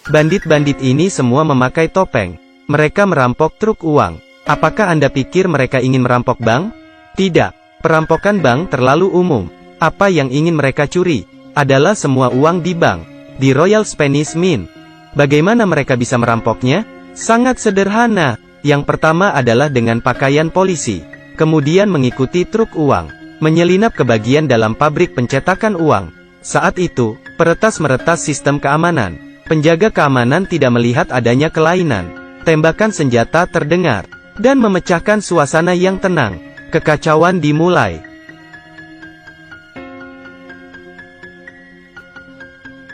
Bandit-bandit ini semua memakai topeng. Mereka merampok truk uang. Apakah Anda pikir mereka ingin merampok bank? Tidak. Perampokan bank terlalu umum. Apa yang ingin mereka curi adalah semua uang di bank, di Royal Spanish Mint. Bagaimana mereka bisa merampoknya? Sangat sederhana. Yang pertama adalah dengan pakaian polisi. Kemudian mengikuti truk uang, menyelinap ke bagian dalam pabrik pencetakan uang. Saat itu, peretas meretas sistem keamanan. Penjaga keamanan tidak melihat adanya kelainan. Tembakan senjata terdengar, dan memecahkan suasana yang tenang. Kekacauan dimulai.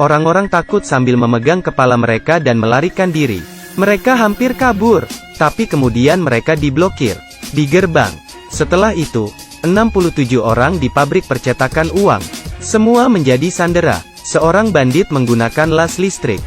Orang-orang takut sambil memegang kepala mereka dan melarikan diri. Mereka hampir kabur, tapi kemudian mereka diblokir di gerbang. Setelah itu, 67 orang di pabrik percetakan uang. Semua menjadi sandera. Seorang bandit menggunakan las listrik.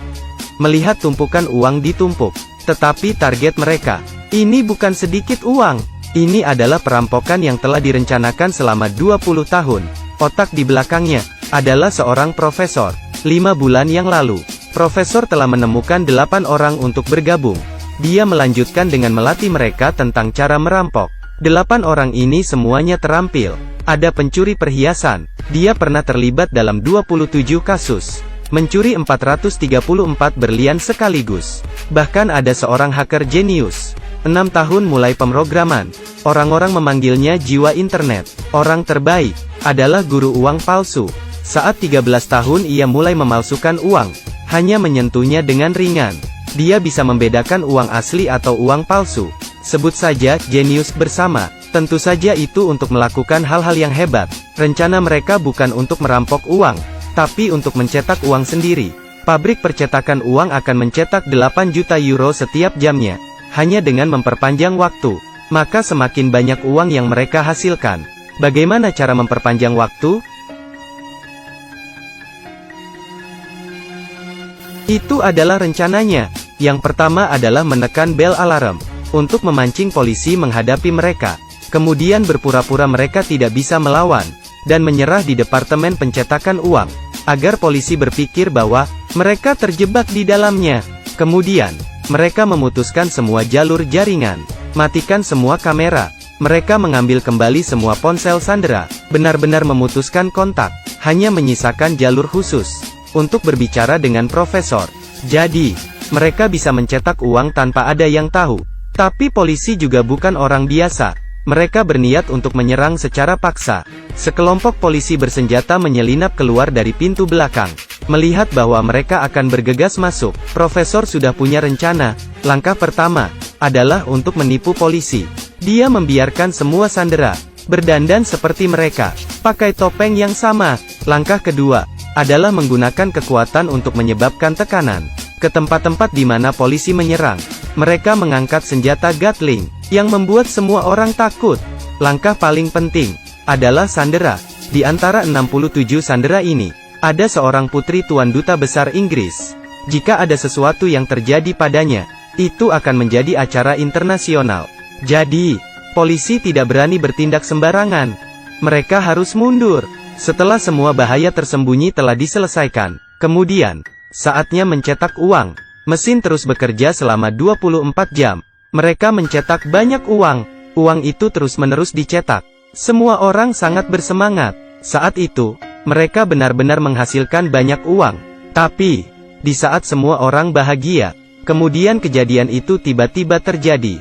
Melihat tumpukan uang ditumpuk. Tetapi target mereka, ini bukan sedikit uang. Ini adalah perampokan yang telah direncanakan selama 20 tahun. Otak di belakangnya adalah seorang profesor. 5 bulan yang lalu, profesor telah menemukan 8 orang untuk bergabung. Dia melanjutkan dengan melatih mereka tentang cara merampok. 8 orang ini semuanya terampil. Ada pencuri perhiasan. Dia pernah terlibat dalam 27 kasus. Mencuri 434 berlian sekaligus. Bahkan ada seorang hacker jenius. 6 tahun mulai pemrograman. Orang-orang memanggilnya jiwa internet. Orang terbaik adalah guru uang palsu. Saat 13 tahun ia mulai memalsukan uang. Hanya menyentuhnya dengan ringan. Dia bisa membedakan uang asli atau uang palsu. Sebut saja jenius bersama. Tentu saja itu untuk melakukan hal-hal yang hebat. Rencana mereka bukan untuk merampok uang, tapi untuk mencetak uang sendiri. Pabrik percetakan uang akan mencetak 8 juta euro setiap jamnya. Hanya dengan memperpanjang waktu, maka semakin banyak uang yang mereka hasilkan. Bagaimana cara memperpanjang waktu? Itu adalah rencananya. Yang pertama adalah menekan bel alarm, untuk memancing polisi menghadapi mereka. Kemudian berpura-pura mereka tidak bisa melawan, dan menyerah di departemen pencetakan uang, agar polisi berpikir bahwa mereka terjebak di dalamnya. Kemudian, mereka memutuskan semua jalur jaringan, matikan semua kamera. Mereka mengambil kembali semua ponsel sandera, benar-benar memutuskan kontak, hanya menyisakan jalur khusus untuk berbicara dengan profesor. Jadi, mereka bisa mencetak uang tanpa ada yang tahu. Tapi polisi juga bukan orang biasa. Mereka berniat untuk menyerang secara paksa. Sekelompok polisi bersenjata menyelinap keluar dari pintu belakang. Melihat bahwa mereka akan bergegas masuk, profesor sudah punya rencana. Langkah pertama adalah untuk menipu polisi. Dia membiarkan semua sandera berdandan seperti mereka, pakai topeng yang sama. Langkah kedua adalah menggunakan kekuatan untuk menyebabkan tekanan ke tempat-tempat di mana polisi menyerang. Mereka mengangkat senjata Gatling yang membuat semua orang takut. Langkah paling penting adalah sandera. Di antara 67 sandera ini, ada seorang putri Tuan Duta Besar Inggris. Jika ada sesuatu yang terjadi padanya, itu akan menjadi acara internasional. Jadi, polisi tidak berani bertindak sembarangan. Mereka harus mundur. Setelah semua bahaya tersembunyi telah diselesaikan, kemudian, saatnya mencetak uang. Mesin terus bekerja selama 24 jam. Mereka mencetak banyak uang. Uang itu terus-menerus dicetak. Semua orang sangat bersemangat. Saat itu, mereka benar-benar menghasilkan banyak uang. Tapi, di saat semua orang bahagia, kemudian kejadian itu tiba-tiba terjadi.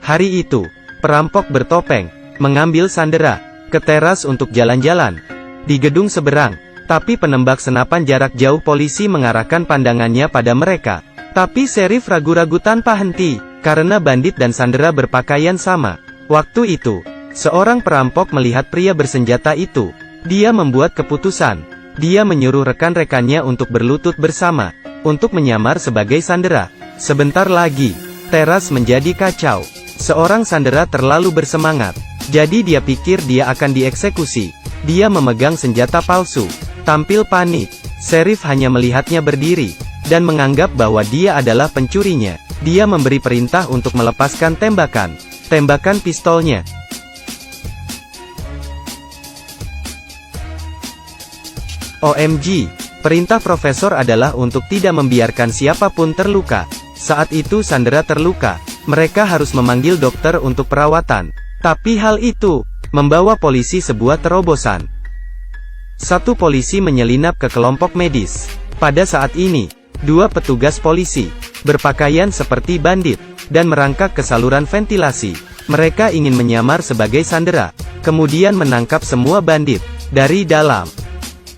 Hari itu, perampok bertopeng mengambil sandera ke teras untuk jalan-jalan di gedung seberang. Tapi penembak senapan jarak jauh polisi mengarahkan pandangannya pada mereka. Tapi Sheriff ragu-ragu tanpa henti, karena bandit dan sandera berpakaian sama. Waktu itu, seorang perampok melihat pria bersenjata itu. Dia membuat keputusan. Dia menyuruh rekan-rekannya untuk berlutut bersama, untuk menyamar sebagai sandera. Sebentar lagi, teras menjadi kacau. Seorang sandera terlalu bersemangat, jadi dia pikir dia akan dieksekusi. Dia memegang senjata palsu. Tampil panik, Sheriff hanya melihatnya berdiri, dan menganggap bahwa dia adalah pencurinya. Dia memberi perintah untuk melepaskan tembakan pistolnya. OMG, perintah profesor adalah untuk tidak membiarkan siapapun terluka. Saat itu Sandra terluka, mereka harus memanggil dokter untuk perawatan. Tapi hal itu membawa polisi sebuah terobosan. Satu polisi menyelinap ke kelompok medis. Pada saat ini, dua petugas polisi berpakaian seperti bandit dan merangkak ke saluran ventilasi. Mereka ingin menyamar sebagai Sandra, kemudian menangkap semua bandit dari dalam.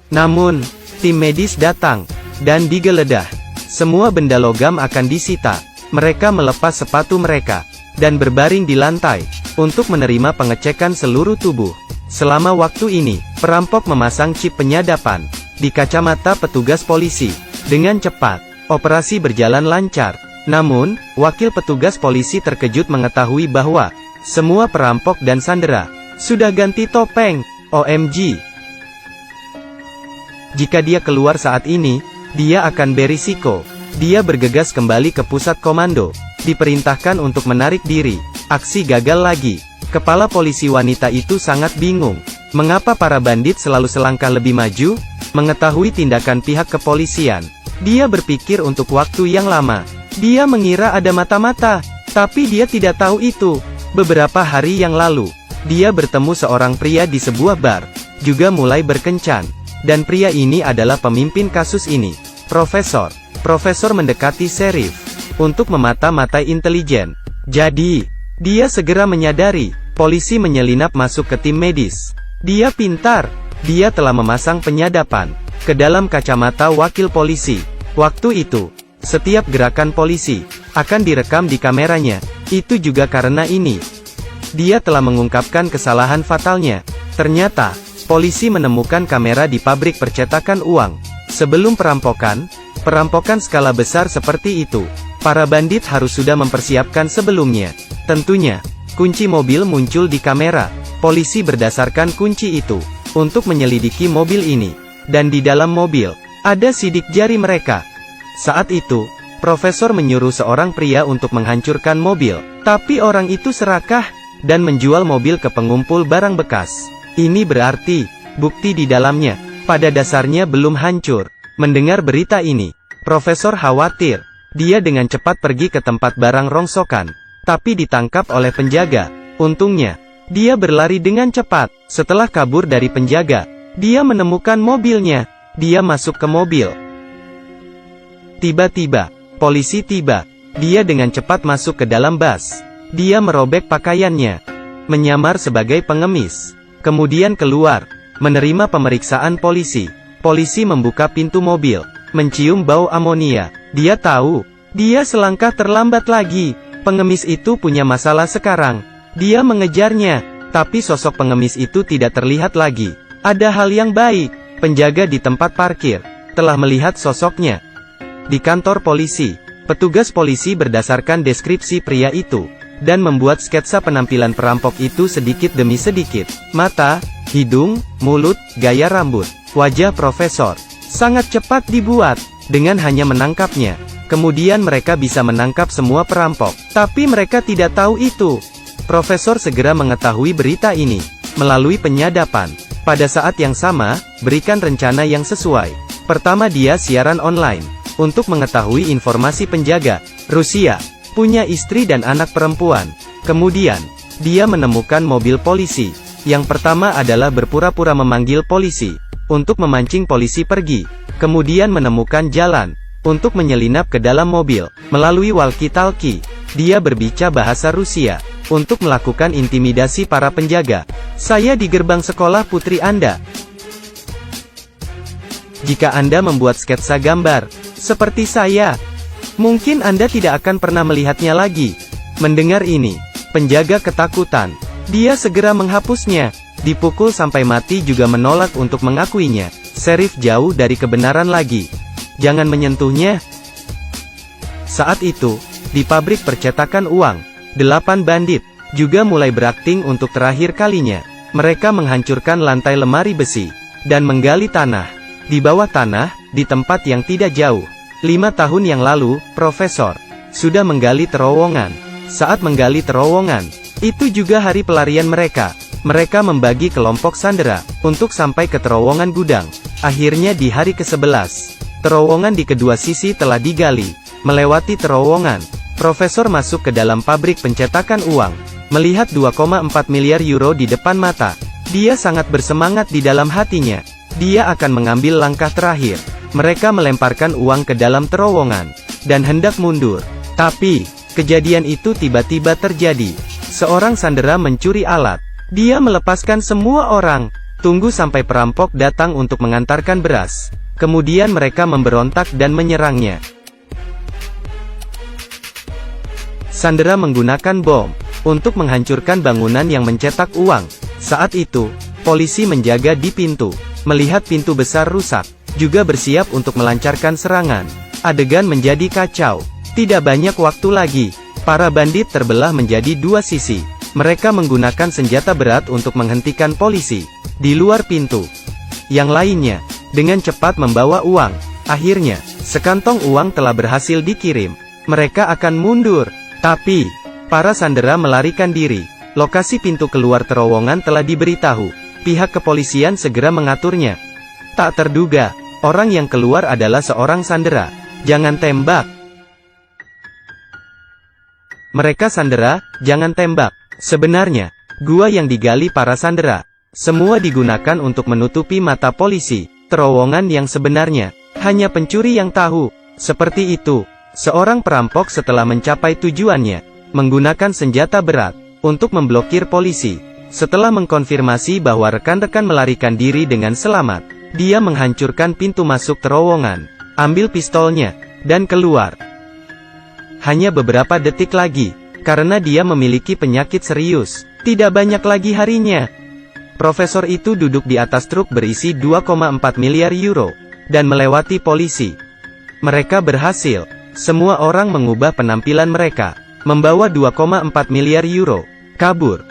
Namun, tim medis datang dan digeledah. Semua benda logam akan disita. Mereka melepas sepatu mereka dan berbaring di lantai untuk menerima pengecekan seluruh tubuh. Selama waktu ini, perampok memasang chip penyadapan di kacamata petugas polisi. Dengan cepat, operasi berjalan lancar. Namun, wakil petugas polisi terkejut mengetahui bahwa semua perampok dan Sandra sudah ganti topeng. OMG. Jika dia keluar saat ini, dia akan berisiko. Dia bergegas kembali ke pusat komando. Diperintahkan untuk menarik diri. Aksi gagal lagi. Kepala polisi wanita itu sangat bingung. Mengapa para bandit selalu selangkah lebih maju? Mengetahui tindakan pihak kepolisian, dia berpikir untuk waktu yang lama. Dia mengira ada mata-mata, tapi dia tidak tahu itu. Beberapa hari yang lalu, dia bertemu seorang pria di sebuah bar, juga mulai berkencan. Dan pria ini adalah pemimpin kasus ini. Profesor mendekati Sheriff untuk memata-matai intelijen. Jadi, dia segera menyadari, polisi menyelinap masuk ke tim medis. Dia pintar, dia telah memasang penyadapan ke dalam kacamata wakil polisi. Waktu itu, setiap gerakan polisi akan direkam di kameranya. Itu juga karena ini, dia telah mengungkapkan kesalahan fatalnya. Ternyata, polisi menemukan kamera di pabrik percetakan uang. Sebelum perampokan skala besar seperti itu, para bandit harus sudah mempersiapkan sebelumnya. Tentunya, kunci mobil muncul di kamera. Polisi berdasarkan kunci itu untuk menyelidiki mobil ini. Dan di dalam mobil, ada sidik jari mereka. Saat itu, profesor menyuruh seorang pria untuk menghancurkan mobil. Tapi orang itu serakah dan menjual mobil ke pengumpul barang bekas. Ini berarti, bukti di dalamnya pada dasarnya belum hancur. Mendengar berita ini, profesor khawatir. Dia dengan cepat pergi ke tempat barang rongsokan, tapi ditangkap oleh penjaga. Untungnya, dia berlari dengan cepat. Setelah kabur dari penjaga, dia menemukan mobilnya. Dia masuk ke mobil. Tiba-tiba, polisi tiba. Dia dengan cepat masuk ke dalam bus. Dia merobek pakaiannya, menyamar sebagai pengemis. Kemudian keluar, menerima pemeriksaan polisi. Polisi membuka pintu mobil, mencium bau amonia. Dia tahu, dia selangkah terlambat lagi. Pengemis itu punya masalah sekarang. Dia mengejarnya, tapi sosok pengemis itu tidak terlihat lagi. Ada hal yang baik, penjaga di tempat parkir telah melihat sosoknya. Di kantor polisi, petugas polisi berdasarkan deskripsi pria itu dan membuat sketsa penampilan perampok itu sedikit demi sedikit. Mata, hidung, mulut, gaya rambut, wajah profesor sangat cepat dibuat dengan hanya menangkapnya. Kemudian mereka bisa menangkap semua perampok, tapi mereka tidak tahu itu. Profesor segera mengetahui berita ini melalui penyadapan. Pada saat yang sama, berikan rencana yang sesuai. Pertama, dia siaran online untuk mengetahui informasi penjaga Rusia punya istri dan anak perempuan. Kemudian, dia menemukan mobil polisi. Yang pertama adalah berpura-pura memanggil polisi untuk memancing polisi pergi. Kemudian menemukan jalan untuk menyelinap ke dalam mobil melalui walkie-talkie. Dia berbicara bahasa Rusia untuk melakukan intimidasi para penjaga. Saya di gerbang sekolah putri Anda. Jika Anda membuat sketsa gambar seperti saya, mungkin Anda tidak akan pernah melihatnya lagi. Mendengar ini, penjaga ketakutan. Dia segera menghapusnya. Dipukul sampai mati juga menolak untuk mengakuinya. Sheriff jauh dari kebenaran lagi. Jangan menyentuhnya. Saat itu, di pabrik percetakan uang, 8 bandit juga mulai berakting untuk terakhir kalinya. Mereka menghancurkan lantai lemari besi dan menggali tanah. Di bawah tanah, di tempat yang tidak jauh, 5 tahun yang lalu, profesor sudah menggali terowongan. Saat menggali terowongan, itu juga hari pelarian mereka. Mereka membagi kelompok sandera untuk sampai ke terowongan gudang. Akhirnya di hari ke-11, terowongan di kedua sisi telah digali. Melewati terowongan, Profesor masuk ke dalam pabrik pencetakan uang. Melihat 2,4 miliar euro di depan mata, dia sangat bersemangat di dalam hatinya. Dia akan mengambil langkah terakhir. Mereka melemparkan uang ke dalam terowongan dan hendak mundur. Tapi, kejadian itu tiba-tiba terjadi. Seorang sandera mencuri alat. Dia melepaskan semua orang. Tunggu sampai perampok datang untuk mengantarkan beras. Kemudian mereka memberontak dan menyerangnya. Sandera menggunakan bom untuk menghancurkan bangunan yang mencetak uang. Saat itu, polisi menjaga di pintu. Melihat pintu besar rusak, juga bersiap untuk melancarkan serangan. Adegan menjadi kacau. Tidak banyak waktu lagi. Para bandit terbelah menjadi dua sisi. Mereka menggunakan senjata berat untuk menghentikan polisi. Di luar pintu, yang lainnya, dengan cepat membawa uang. Akhirnya, sekantong uang telah berhasil dikirim. Mereka akan mundur. Tapi, para sandera melarikan diri. Lokasi pintu keluar terowongan telah diberitahu. Pihak kepolisian segera mengaturnya. Tak terduga, orang yang keluar adalah seorang sandera. Jangan tembak. Mereka sandera, jangan tembak. Sebenarnya, gua yang digali para sandera. Semua digunakan untuk menutupi mata polisi. Terowongan yang sebenarnya, hanya pencuri yang tahu. Seperti itu, seorang perampok setelah mencapai tujuannya, menggunakan senjata berat, untuk memblokir polisi. Setelah mengkonfirmasi bahwa rekan-rekan melarikan diri dengan selamat, dia menghancurkan pintu masuk terowongan, ambil pistolnya, dan keluar. Hanya beberapa detik lagi, karena dia memiliki penyakit serius, tidak banyak lagi harinya. Profesor itu duduk di atas truk berisi 2,4 miliar euro, dan melewati polisi. Mereka berhasil. Semua orang mengubah penampilan mereka, membawa 2,4 miliar euro, kabur.